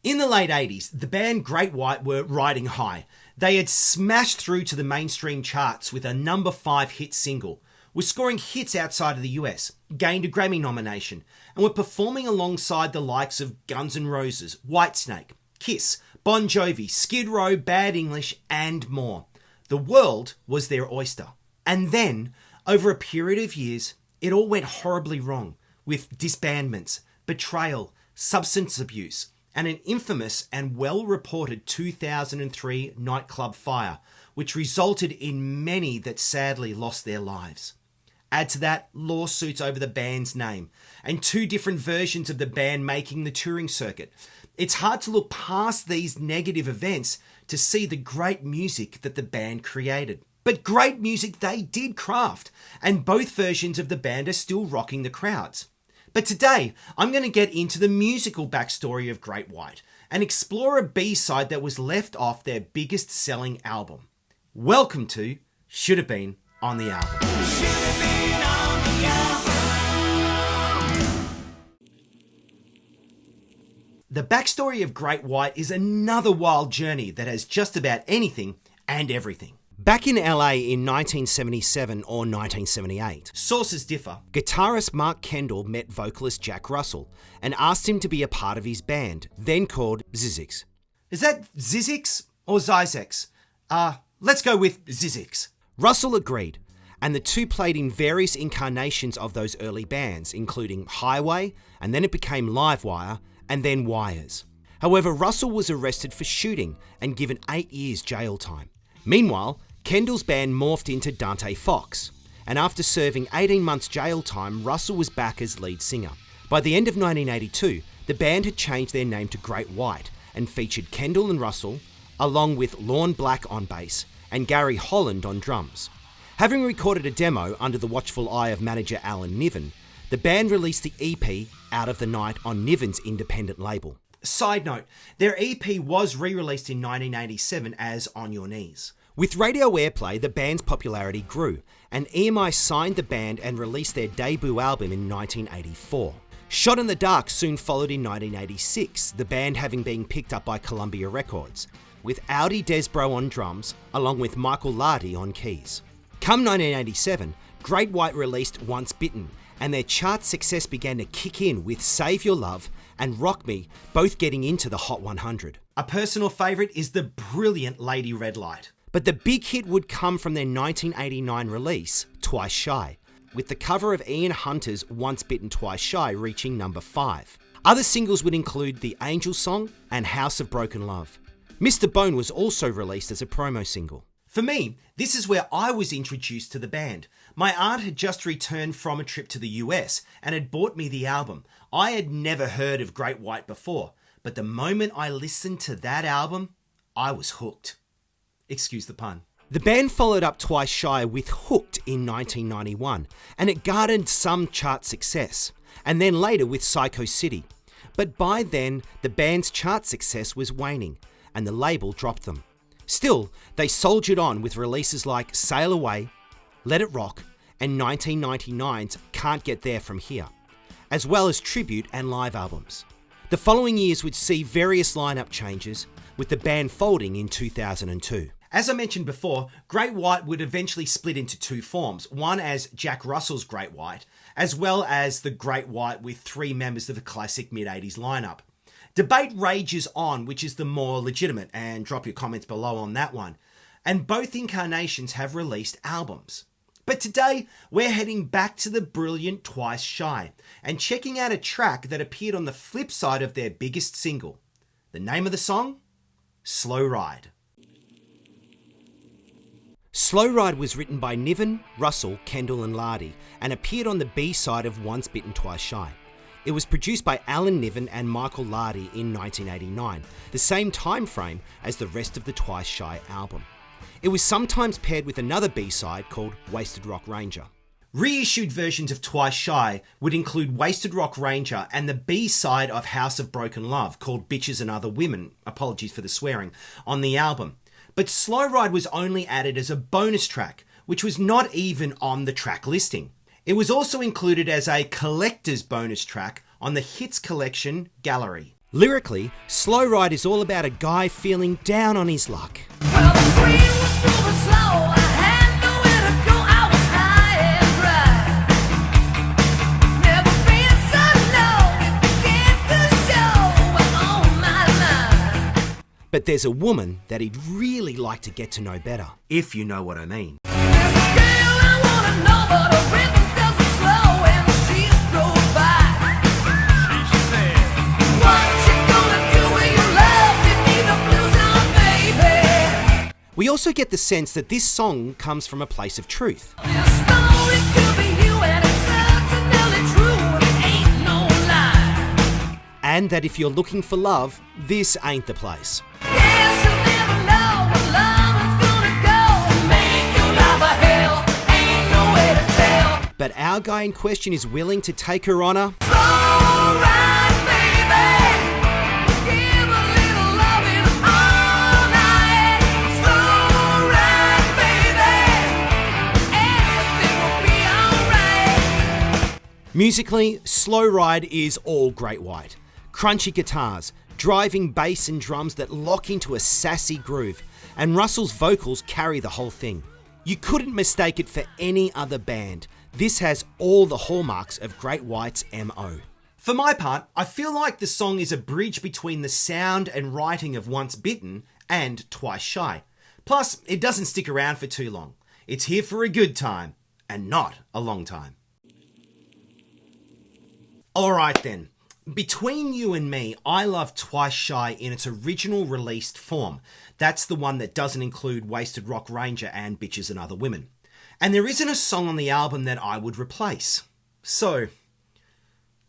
In the late 80s, the band Great White were riding high. They had smashed through to the mainstream charts with a number 5 hit single, were scoring hits outside of the US, gained a Grammy nomination, and were performing alongside the likes of Guns N' Roses, Whitesnake, Kiss, Bon Jovi, Skid Row, Bad English, and more. The world was their oyster. And then, over a period of years, it all went horribly wrong, with disbandments, betrayal, substance abuse, and an infamous and well-reported 2003 nightclub fire, which resulted in many that sadly lost their lives. Add to that lawsuits over the band's name, and 2 different versions of the band making the touring circuit. It's hard to look past these negative events to see the great music that the band created. But great music they did craft, and both versions of the band are still rocking the crowds. But today, I'm going to get into the musical backstory of Great White and explore a B-side that was left off their biggest selling album. Welcome to Should Have Been on the Album. The backstory of Great White is another wild journey that has just about anything and everything. Back in LA in 1977 or 1978, sources differ, guitarist Mark Kendall met vocalist Jack Russell and asked him to be a part of his band, then called Zizix. Is that Zizix or Zyzex? Let's go with Zizix. Russell agreed, and the two played in various incarnations of those early bands, including Highway, and then it became Livewire, and then Wires. However, Russell was arrested for shooting and given 8 years jail time. Meanwhile, Kendall's band morphed into Dante Fox, and after serving 18 months jail time, Russell was back as lead singer. By the end of 1982, the band had changed their name to Great White and featured Kendall and Russell, along with Lorne Black on bass and Gary Holland on drums. Having recorded a demo under the watchful eye of manager Alan Niven, the band released the EP Out of the Night on Niven's independent label. Side note, their EP was re-released in 1987 as On Your Knees. With radio airplay, the band's popularity grew, and EMI signed the band and released their debut album in 1984. Shot in the Dark soon followed in 1986, the band having been picked up by Columbia Records, with Audi Desbro on drums, along with Michael Lardy on keys. Come 1987, Great White released Once Bitten, and their chart success began to kick in with Save Your Love and Rock Me both getting into the Hot 100. A personal favourite is the brilliant Lady Red Light. But the big hit would come from their 1989 release, Twice Shy, with the cover of Ian Hunter's Once Bitten Twice Shy reaching number 5. Other singles would include The Angel Song and House of Broken Love. Mr. Bone was also released as a promo single. For me, this is where I was introduced to the band. My aunt had just returned from a trip to the US and had bought me the album. I had never heard of Great White before, but the moment I listened to that album, I was hooked. Excuse the pun. The band followed up Twice Shy with Hooked in 1991, and it garnered some chart success, and then later with Psycho City. But by then, the band's chart success was waning, and the label dropped them. Still, they soldiered on with releases like Sail Away, Let It Rock, and 1999's Can't Get There From Here, as well as tribute and live albums. The following years would see various lineup changes, with the band folding in 2002. As I mentioned before, Great White would eventually split into 2 forms, one as Jack Russell's Great White, as well as the Great White with 3 members of the classic mid-80s lineup. Debate rages on which is the more legitimate, and drop your comments below on that one. And both incarnations have released albums. But today, we're heading back to the brilliant Twice Shy and checking out a track that appeared on the flip side of their biggest single. The name of the song? Slow Ride. Slow Ride was written by Niven, Russell, Kendall and Lardy and appeared on the B-side of Once Bitten Twice Shy. It was produced by Alan Niven and Michael Lardy in 1989, the same time frame as the rest of the Twice Shy album. It was sometimes paired with another B-side called Wasted Rock Ranger. Reissued versions of Twice Shy would include Wasted Rock Ranger and the B-side of House of Broken Love called Bitches and Other Women, apologies for the swearing, on the album. But Slow Ride was only added as a bonus track, which was not even on the track listing. It was also included as a collector's bonus track on the Hits Collection Gallery. Lyrically, Slow Ride is all about a guy feeling down on his luck. Well, the street was moving slow. I had nowhere to go. I was high and dry. Never been so low. It began to show on my mind. But there's a woman that he'd really like to get to know better, if you know what I mean. There's a girl I wanna know, but her rhythm doesn't slow, and she drove by. She said, "What you gonna do with your love? Give me the blues on, baby." We also get the sense that this song comes from a place of truth. This story could be you, and it's certainly true. It ain't no lie. And that if you're looking for love, this ain't the place. Guess you'll never know where love is gonna go. Make your life a hell, ain't no way to tell. But our guy in question is willing to take her on a Slow ride, baby. Give a little loving all night. Slow ride, baby. Everything will be alright. Musically, Slow Ride is all Great White. Crunchy guitars, driving bass and drums that lock into a sassy groove, and Russell's vocals carry the whole thing. You couldn't mistake it for any other band. This has all the hallmarks of Great White's MO. For my part, I feel like the song is a bridge between the sound and writing of Once Bitten and Twice Shy. Plus, it doesn't stick around for too long. It's here for a good time, and not a long time. Alright then. Between you and me, I love Twice Shy in its original released form. That's the one that doesn't include Wasted Rock Ranger and Bitches and Other Women. And there isn't a song on the album that I would replace. So,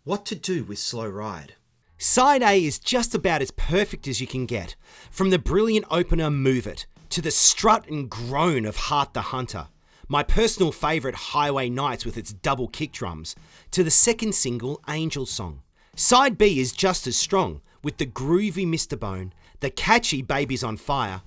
what to do with Slow Ride? Side A is just about as perfect as you can get. From the brilliant opener Move It, to the strut and groan of Heart the Hunter, my personal favourite Highway Nights with its double kick drums, to the second single Angel Song. Side B is just as strong, with the groovy Mr. Bone, the catchy Baby's on Fire,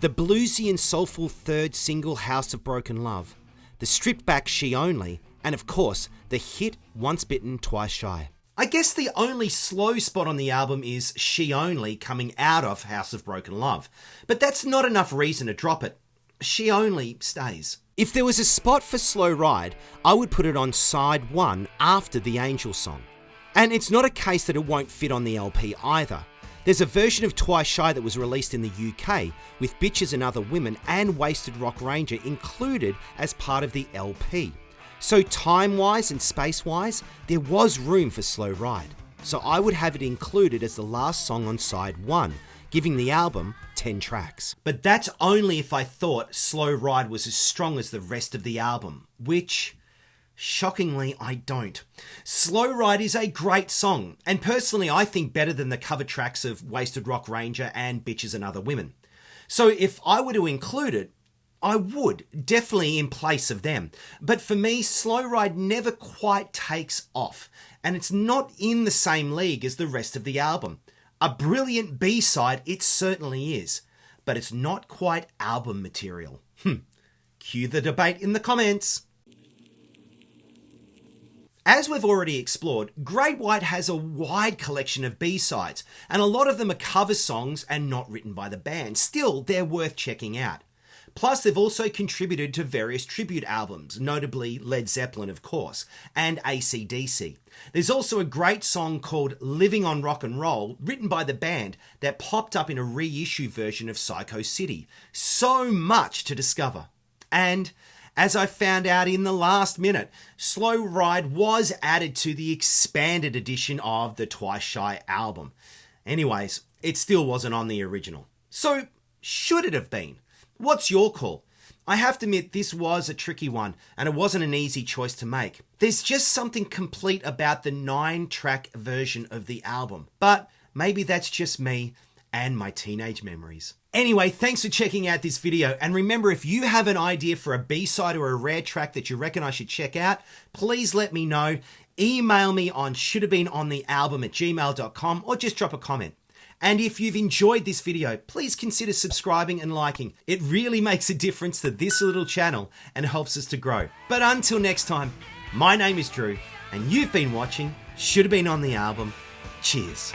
the bluesy and soulful third single House of Broken Love, the stripped back She Only, and of course, the hit Once Bitten, Twice Shy. I guess the only slow spot on the album is She Only coming out of House of Broken Love, but that's not enough reason to drop it. She Only stays. If there was a spot for Slow Ride, I would put it on side 1 after the Angel Song. And it's not a case that it won't fit on the LP either. There's a version of Twice Shy that was released in the UK with Bitches and Other Women and Wasted Rock Ranger included as part of the LP. So time-wise and space-wise, there was room for Slow Ride. So I would have it included as the last song on side 1, giving the album 10 tracks. But that's only if I thought Slow Ride was as strong as the rest of the album, which shockingly, I don't. Slow Ride is a great song, and personally I think better than the cover tracks of Wasted Rock Ranger and Bitches and Other Women. So if I were to include it, I would, definitely in place of them. But for me, Slow Ride never quite takes off, and it's not in the same league as the rest of the album. A brilliant B-side it certainly is, but it's not quite album material. Cue the debate in the comments. As we've already explored, Great White has a wide collection of B-sides, and a lot of them are cover songs and not written by the band. Still, they're worth checking out. Plus, they've also contributed to various tribute albums, notably Led Zeppelin, of course, and AC/DC. There's also a great song called Living on Rock and Roll, written by the band, that popped up in a reissue version of Psycho City. So much to discover. And as I found out in the last minute, Slow Ride was added to the expanded edition of the Twice Shy album. Anyways, it still wasn't on the original. So, should it have been? What's your call? I have to admit this was a tricky one, and it wasn't an easy choice to make. There's just something complete about the 9-track version of the album, but maybe that's just me and my teenage memories. Anyway, thanks for checking out this video, and remember, if you have an idea for a B-side or a rare track that you reckon I should check out, please let me know. Email me on shouldhavebeenonthealbum@gmail.com or just drop a comment. And if you've enjoyed this video, please consider subscribing and liking. It really makes a difference to this little channel and helps us to grow. But until next time, my name is Drew, and you've been watching Should Have Been on the Album. Cheers.